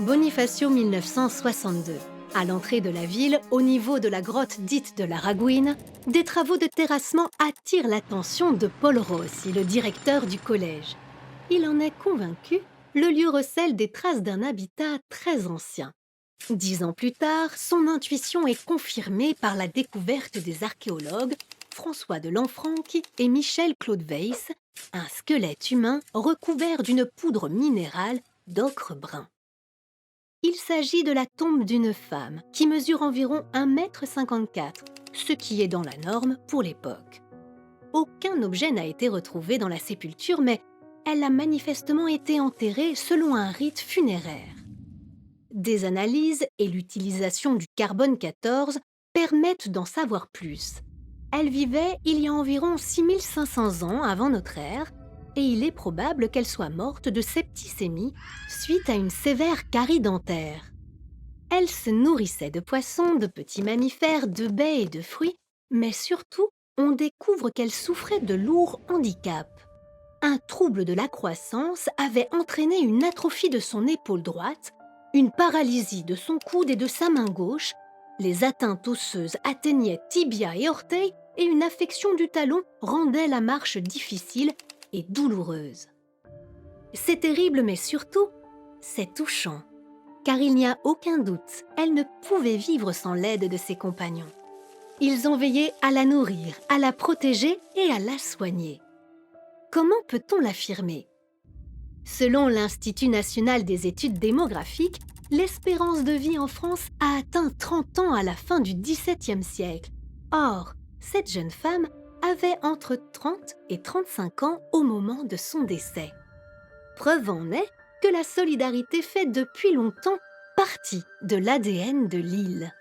Bonifacio 1962. À l'entrée de la ville, au niveau de la grotte dite de la Ragouine, des travaux de terrassement attirent l'attention de Paul Rossi, le directeur du collège. Il en est convaincu, le lieu recèle des traces d'un habitat très ancien. 10 ans plus tard, son intuition est confirmée par la découverte des archéologues François de Lanfranchi et Michel Claude Weiss, un squelette humain recouvert d'une poudre minérale d'ocre brun. Il s'agit de la tombe d'une femme qui mesure environ 1,54 m, ce qui est dans la norme pour l'époque. Aucun objet n'a été retrouvé dans la sépulture, mais elle a manifestement été enterrée selon un rite funéraire. Des analyses et l'utilisation du carbone 14 permettent d'en savoir plus. Elle vivait il y a environ 6500 ans avant notre ère, et il est probable qu'elle soit morte de septicémie suite à une sévère carie dentaire. Elle se nourrissait de poissons, de petits mammifères, de baies et de fruits, mais surtout, on découvre qu'elle souffrait de lourds handicaps. Un trouble de la croissance avait entraîné une atrophie de son épaule droite, une paralysie de son coude et de sa main gauche, les atteintes osseuses atteignaient tibia et orteil et une affection du talon rendait la marche difficile et douloureuse. C'est terrible, mais surtout, c'est touchant. Car il n'y a aucun doute, elle ne pouvait vivre sans l'aide de ses compagnons. Ils ont veillé à la nourrir, à la protéger et à la soigner. Comment peut-on l'affirmer? Selon l'Institut national des études démographiques, l'espérance de vie en France a atteint 30 ans à la fin du XVIIe siècle. Or, cette jeune femme avait entre 30 et 35 ans au moment de son décès. Preuve en est que la solidarité fait depuis longtemps partie de l'ADN de l'île.